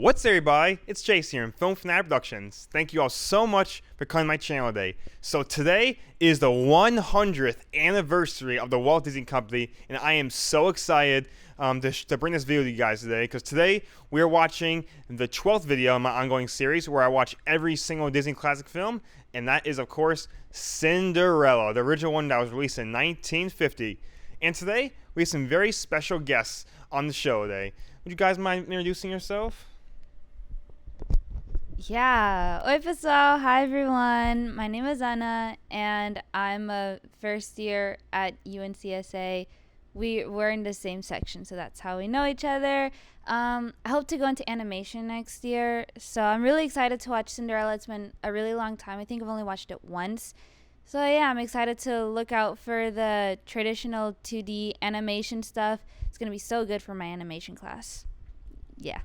What's up, everybody? It's Chase here in Film Fanatic Productions. Thank you all so much for coming to my channel today. So today is the 100th anniversary of the Walt Disney Company, and I am so excited to bring this video to you guys today, because today we are watching the 12th video in my ongoing series where I watch every single Disney classic film, and that is, of course, Cinderella, the original one that was released in 1950. And today we have some very special guests on the show today. Would you guys mind introducing yourself? Yeah. Oi, pessoal. Hi, everyone. My name is Anna, and I'm a first year at UNCSA. We're in the same section, so that's how we know each other. I hope to go into animation next year, so I'm really excited to watch Cinderella. It's been a really long time. I think I've only watched it once. So yeah, I'm excited to look out for the traditional 2D animation stuff. It's going to be so good for my animation class. Yeah.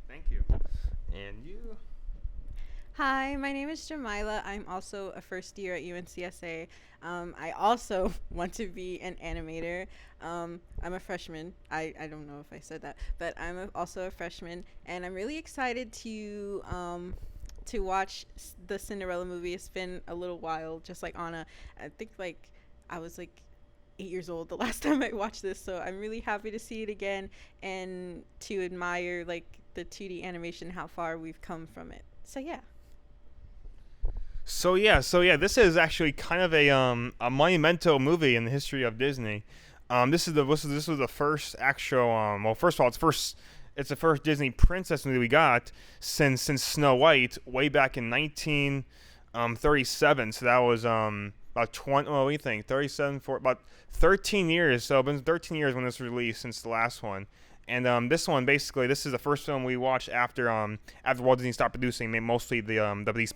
Thank you. And you? Hi, my name is Jamila. I'm also a first year at UNCSA. I also want to be an animator. I'm a freshman. I don't know if I said that, but I'm also a freshman, and I'm really excited to watch the Cinderella movie. It's been a little while, just like Anna. I think I was 8 years old the last time I watched this, so I'm really happy to see it again and to admire the 2D animation, how far we've come from it. So yeah. So yeah, this is actually kind of a monumental movie in the history of Disney. This was the first actual well, first of all, it's the first Disney princess movie we got since Snow White way back in 1937. So that was about 20. What do you think? 37 for about 13 years. So it's been 13 years when this was released since the last one. And this one, basically, this is the first film we watched after Walt Disney stopped producing mostly these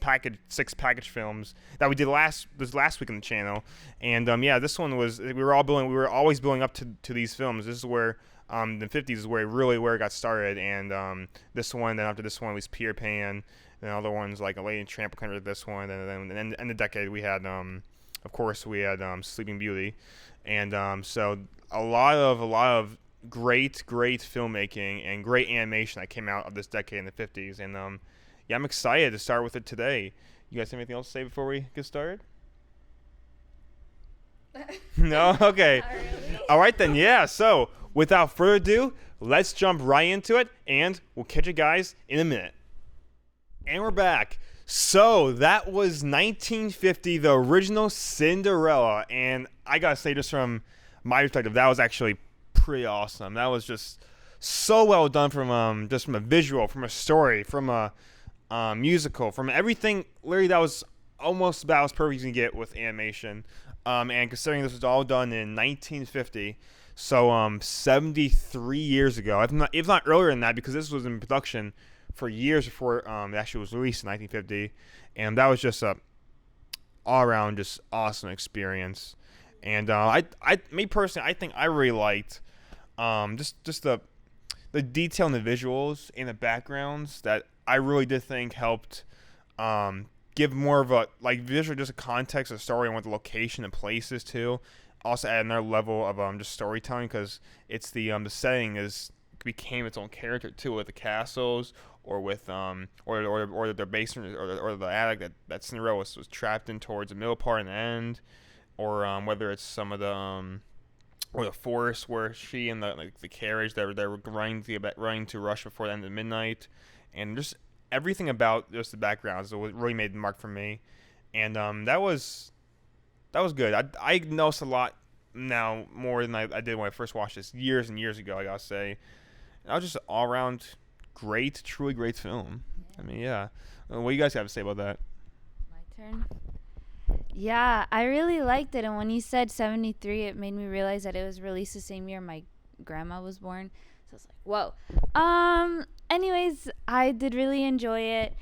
six package films that we did last week on the channel. And yeah, this one was we were always building up to these films. This is where the 50s is where it got started. And this one, then after this one was Peter Pan, and other ones like A Lady and Tramp kind of this one. And then in the decade we had of course we had Sleeping Beauty, and so a lot of great filmmaking and great animation that came out of this decade in the 50s. And yeah, I'm excited to start with it today. You guys have anything else to say before we get started? No? Okay. Really? All right then, yeah. So without further ado, let's jump right into it, and we'll catch you guys in a minute. And we're back. So that was 1950, the original Cinderella, and I gotta say, just from my perspective, that was actually pretty awesome. That was just so well done from a visual, from a story, from a musical, from everything. Literally, that was almost about as perfect as you can get with animation. And considering this was all done in 1950, so 73 years ago, if not earlier than that, because this was in production for years before it actually was released in 1950, and that was just a all-around just awesome experience. And me personally, I think I really liked just the detail in the visuals and the backgrounds that I really did think helped give more of a visual, just a context of story and what the location and places too. Also add another level of just storytelling, because it's the setting became its own character too, with the castles or with or their basement or the attic that Cinderella was trapped in towards the middle part and the end, or whether it's some of the or the forest where she and the carriage they were running to rush before the end of midnight, and just everything about just the backgrounds that really made the mark for me. And that was good. I noticed a lot now, more than I did when I first watched this years and years ago, I gotta say. That was just an all around great, truly great film. I mean, yeah. What do you guys have to say about that? My turn. Yeah, I really liked it, and when you said 73, it made me realize that it was released the same year my grandma was born. So I was like, whoa. Anyways, I did really enjoy it.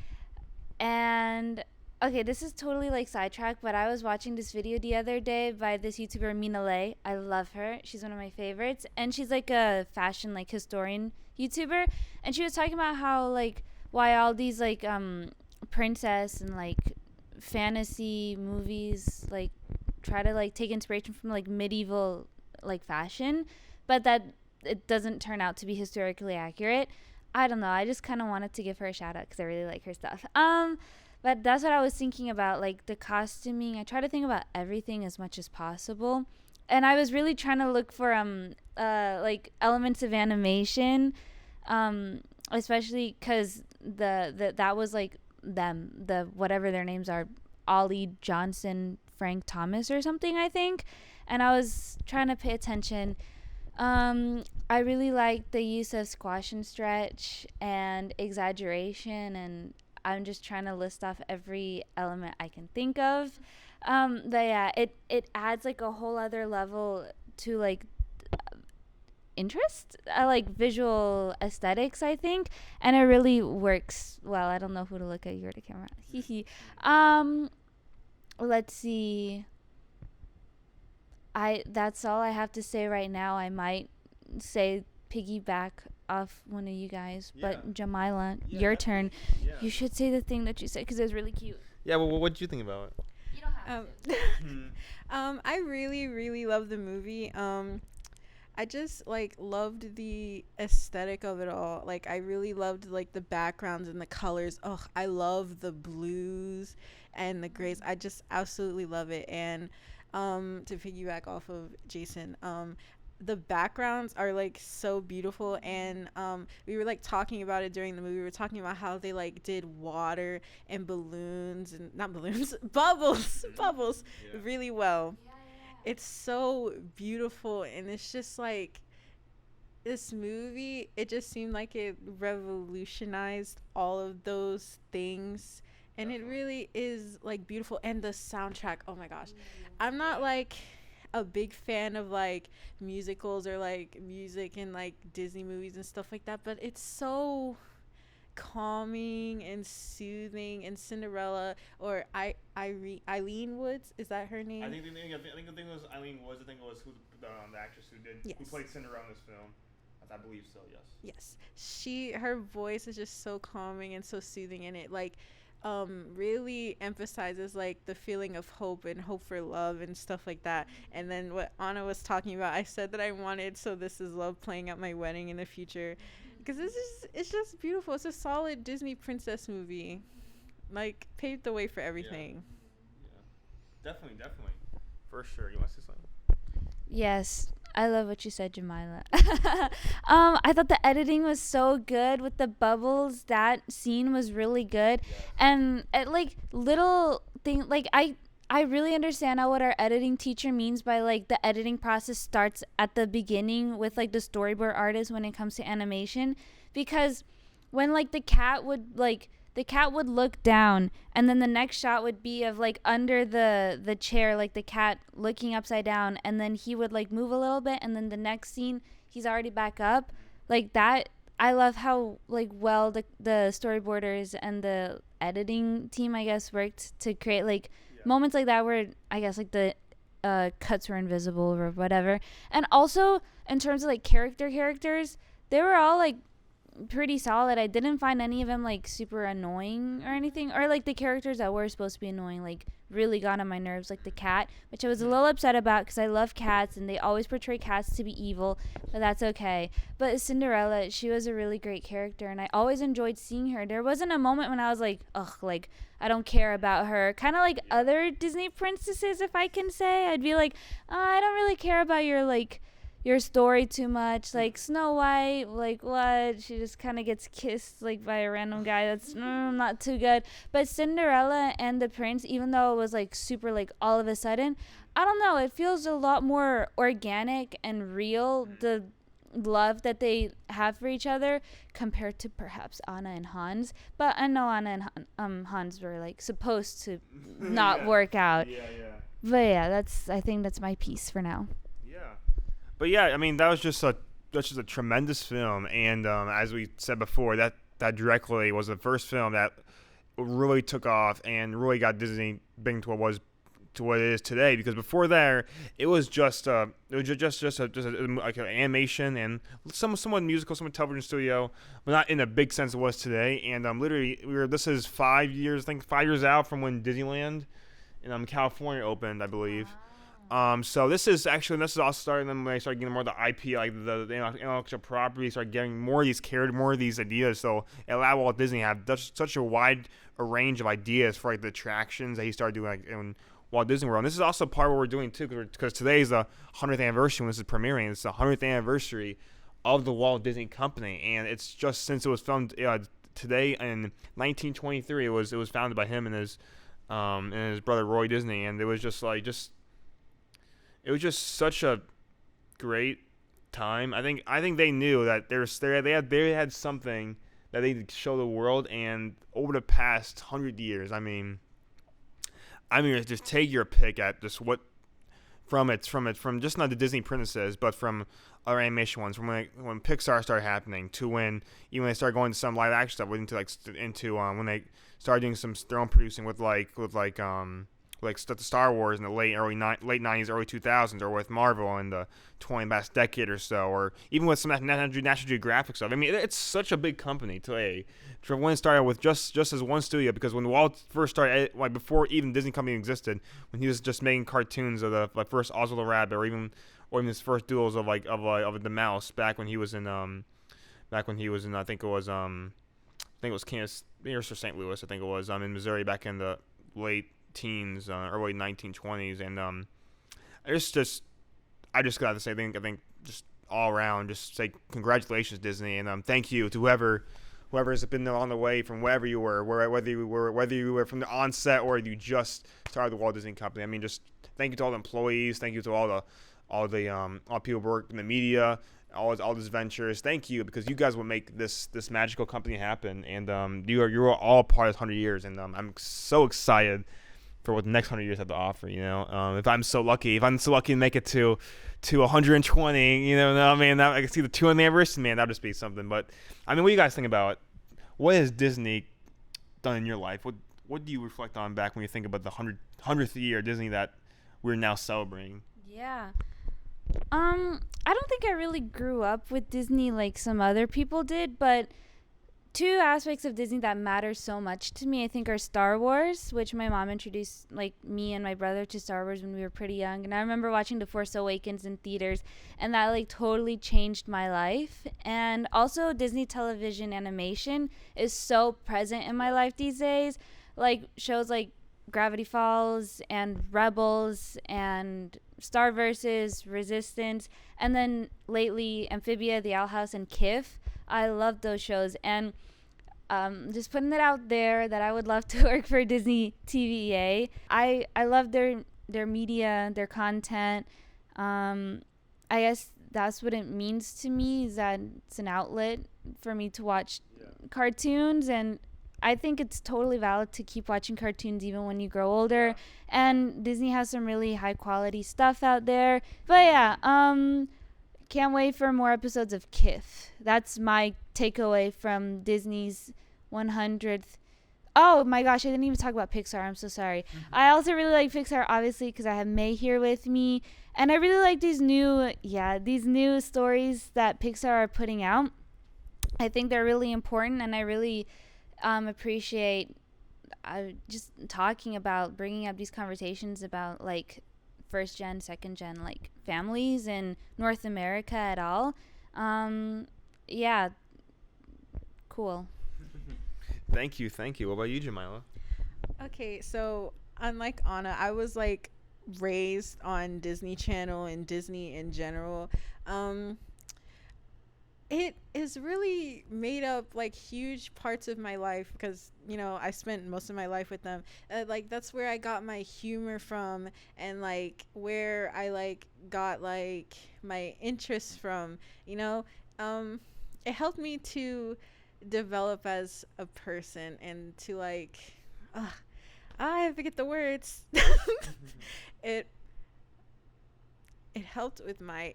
And okay, this is totally sidetrack, but I was watching this video the other day by this YouTuber Mina Lay. I love her. She's one of my favorites, and she's a fashion historian YouTuber, and she was talking about how why all these princess and fantasy movies try to take inspiration from medieval fashion, but that it doesn't turn out to be historically accurate. I don't know. I just kind of wanted to give her a shout out because I really like her stuff. But that's what I was thinking about, like the costuming. I try to think about everything as much as possible, and I was really trying to look for like elements of animation, especially because that was like the whatever their names are, Ollie Johnson, Frank Thomas, or something, I think, and I was trying to pay attention. I really like the use of squash and stretch and exaggeration, and I'm just trying to list off every element I can think of. But yeah, it adds like a whole other level to like interest, like visual aesthetics, I think, and it really works well. I don't know who to look at. You're the camera. Let's see. That's all I have to say right now. I might say piggyback off one of you guys, but Jamila, your turn. Yeah. You should say the thing that you said because it was really cute. Yeah, well, what did you think about it? You don't have to. I really, really love the movie. I just like loved the aesthetic of it all. Like I really loved like the backgrounds and the colors. Oh, I love the blues and the grays. I just absolutely love it. And to piggyback off of Jason, the backgrounds are like so beautiful, and we were like talking about it during the movie. We were talking about how they like did water and balloons and not balloons bubbles really well. It's so beautiful, and it's just like this movie, it just seemed like it revolutionized all of those things, and it really is like beautiful. And the soundtrack, oh my gosh, I'm not like a big fan of like musicals or like music in like Disney movies and stuff like that, but it's so calming and soothing. And Cinderella, or Eileen Woods, is that her name? I think the thing was Eileen Woods. I think it was who the actress who played Cinderella in this film. I believe so. Yes. Her voice is just so calming and so soothing, and it like really emphasizes like the feeling of hope and hope for love and stuff like that. And then what Anna was talking about, I said that I wanted So This Is Love playing at my wedding in the future, because it's just beautiful. It's a solid Disney princess movie, like paved the way for everything. Yeah. Definitely, for sure. You want to say something? Yes, I love what you said, Jamila. I thought the editing was so good with the bubbles. That scene was really good. And like little thing, like I really understand now what our editing teacher means by like the editing process starts at the beginning with like the storyboard artist when it comes to animation, because when like the cat would look down, and then the next shot would be of like under the chair, like the cat looking upside down, and then he would like move a little bit, and then the next scene he's already back up, like that. I love how like well the storyboarders and the editing team, I guess, worked to create like moments like that where I guess like the cuts were invisible or whatever. And also in terms of like characters, they were all like pretty solid. I didn't find any of them like super annoying or anything, or like the characters that were supposed to be annoying like really got on my nerves, like the cat, which I was a little upset about because I love cats and they always portray cats to be evil, but that's okay. But Cinderella, she was a really great character, and I always enjoyed seeing her. There wasn't a moment when I was like, ugh, like I don't care about her, kind of like other Disney princesses, if I can say. I'd be like, oh, I don't really care about your story too much, like Snow White, like what, she just kind of gets kissed like by a random guy. That's not too good. But Cinderella and the prince, even though it was like super like all of a sudden, I don't know, it feels a lot more organic and real, the love that they have for each other, compared to perhaps Anna and Hans. But I know Anna and Hans were like supposed to not work out. But yeah, I think that's my piece for now. But yeah, I mean, that's just a tremendous film, and as we said before, that directly was the first film that really took off and really got Disney big to what it is today. Because before there, it was just like an animation and somewhat musical, somewhat television studio, but not in a big sense it was today. And literally, this is 5 years out from when Disneyland in California opened, I believe. So this is also starting them when they start getting more of the IP, like the intellectual property, start getting more of these more of these ideas. So it allowed Walt Disney to have such a wide a range of ideas for like the attractions that he started doing like in Walt Disney World. And this is also part of what we're doing too, because today is the 100th anniversary when this is premiering. It's the 100th anniversary of the Walt Disney Company, and it's just since it was filmed today in 1923. It was founded by him and his brother Roy Disney, and it was just it was just such a great time. I think they knew that they had something that they could show the world, and over the past 100 years, I mean, just take your pick at just what from just not the Disney princesses, but from other animation ones, from when Pixar started happening to when they started going to some live action stuff, into when they started doing some their own producing with the Star Wars in the late 90s, early 2000s, or with Marvel in the 20 past decade or so, or even with some National Geographic stuff. I mean, it's such a big company today. For when it started with just as one studio, because when Walt first started, like before even Disney Company existed, when he was just making cartoons of the first Oswald the Rabbit, or even his first duels of the Mouse back when he was in I think it was Kansas or St. Louis, I think it was in Missouri back in the late teens, early 1920s, and I just gotta say, I think just all around, just say congratulations, Disney, and thank you to whoever has been there on the way from wherever you were, whether you were from the onset or you just started the Walt Disney Company. I mean, just thank you to all the employees, thank you to all the people who work in the media, all these ventures. Thank you, because you guys will make this magical company happen, and you're all part of 100 years, and I'm so excited for what the next 100 years have to offer. If I'm so lucky to make it to 120, I mean, I can see the 200th anniversary, man, that'd just be something. But I mean, what do you guys think about it? What has Disney done in your life? What do you reflect on back when you think about the 100th year of Disney that we're now celebrating? Yeah. I don't think I really grew up with Disney like some other people did, but two aspects of Disney that matter so much to me, I think, are Star Wars, which my mom introduced like me and my brother to Star Wars when we were pretty young, and I remember watching The Force Awakens in theaters, and that like totally changed my life. And also Disney television animation is so present in my life these days, like shows like Gravity Falls and Rebels and Starverses, Resistance, and then lately Amphibia, The Owl House, and Kif. I love those shows, and just putting it out there that I would love to work for Disney TVA. I love their media, their content. I guess that's what it means to me, is that it's an outlet for me to watch cartoons, and I think it's totally valid to keep watching cartoons even when you grow older. And Disney has some really high quality stuff out there. But yeah, can't wait for more episodes of Kif. That's my takeaway from Disney's 100th. Oh my gosh, I didn't even talk about Pixar. I'm so sorry. Mm-hmm. I also really like Pixar, obviously, because I have May here with me. And I really like these new stories that Pixar are putting out. I think they're really important, and I really appreciate just talking about, bringing up these conversations about like first gen, second gen, like families in North America at all. Yeah, cool. Thank you. What about you, Jamila? Okay, so unlike Anna, I was like raised on Disney Channel and Disney in general. It is really made up like huge parts of my life, because I spent most of my life with them. Like that's where I got my humor from, and like where I like got like my interests from. It helped me to develop as a person, and to like I forget the words. it helped with my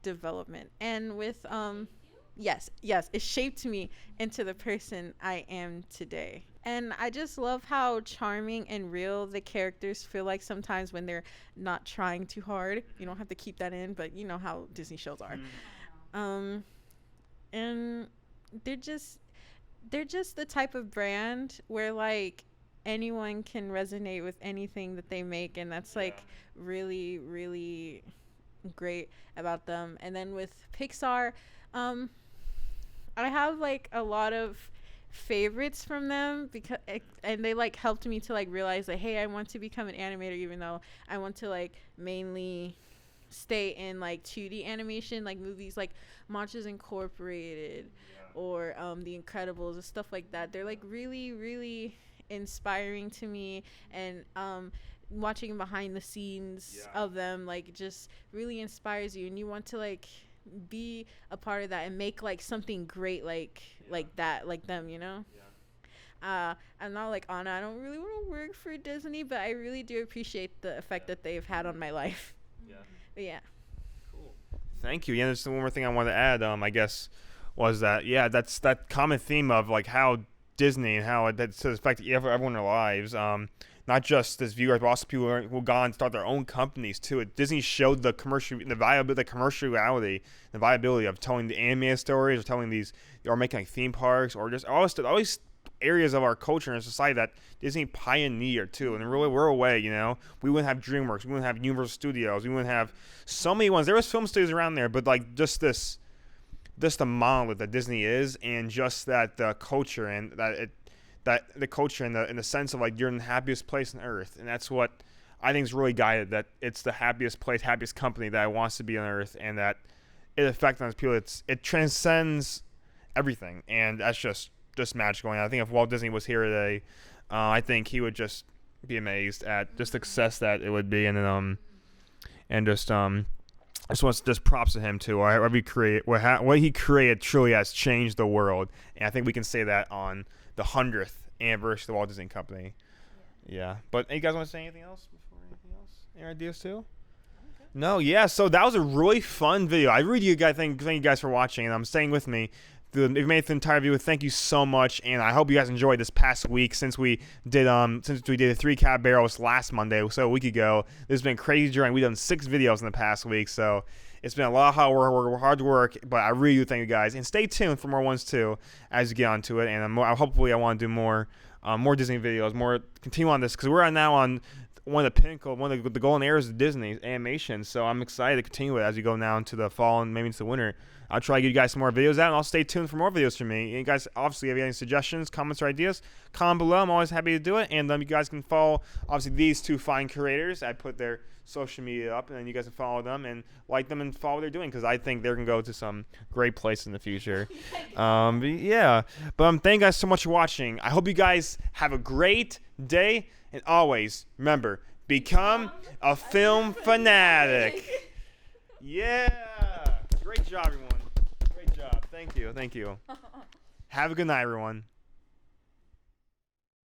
development, and with yes, it shaped me into the person I am today. And I just love how charming and real the characters feel like sometimes when they're not trying too hard. You don't have to keep that in, but you know how Disney shows are. And they're just the type of brand where like anyone can resonate with anything that they make, and that's like really, really great about them. And then with Pixar, I have like a lot of favorites from them because and they like helped me to like realize that, hey, I want to become an animator, even though I want to like mainly stay in like 2D animation, like movies like Monsters Incorporated or The Incredibles and stuff like that. They're like really, really inspiring to me, and watching behind the scenes of them like just really inspires you, and you want to like be a part of that and make like something great like that, like them, you know. I'm not like Anna, I don't really want to work for Disney, but I really do appreciate the effect that they've had on my life. But yeah. Cool. Thank you. Yeah, there's one more thing I want to add, I guess, was that that's that common theme of like how Disney and how that's affected everyone in their lives. Not just as viewers, but also people who go on and start their own companies too. Disney showed the commerciality, the viability of telling the animated stories, or telling these, or making like theme parks, or just all these areas of our culture and society that Disney pioneered too. And really, we're away, you know. We wouldn't have DreamWorks, we wouldn't have Universal Studios, we wouldn't have so many ones. There was film studios around there, but like just the monolith that Disney is, and just that the culture and that the culture and the sense of like you're in the happiest place on earth, and that's what I think is really guided. That it's the happiest place, happiest company that wants to be on earth, and that it affects on people. It transcends everything, and that's just magical. And I think if Walt Disney was here today, I think he would just be amazed at just the success that it would be, and just props to him too. Whatever he create, what he created truly has changed the world, and I think we can say that on the 100th anniversary of the Walt Disney Company. Yeah. But you guys want to say anything else before anything else? Any ideas too? Okay. No. Yeah. So that was a really fun video. I really do thank you guys for watching, and I'm staying with me. If you made it the entire video, thank you so much, and I hope you guys enjoyed this past week since we did the 3 Cat Barrels last Monday, so a week ago. This has been crazy journey. We've done 6 videos in the past week, so it's been a lot of hard work, but I really do thank you guys, and stay tuned for more ones too as you get onto it. And hopefully I want to do more Disney videos, continue on this, because we're now on one of the golden eras of Disney animation. So I'm excited to continue it as we go now into the fall and maybe into the winter. I'll try to give you guys some more videos out, and I'll stay tuned for more videos from me. And you guys, obviously, if you have any suggestions, comments, or ideas, comment below. I'm always happy to do it. And you guys can follow, obviously, these 2 fine creators. I put their social media up, and then you guys can follow them and like them and follow what they're doing, because I think they're going to go to some great place in the future. Thank you guys so much for watching. I hope you guys have a great day. And always, remember, become a film fanatic. Yeah. Great job, everyone. Great job. Thank you. Have a good night, everyone.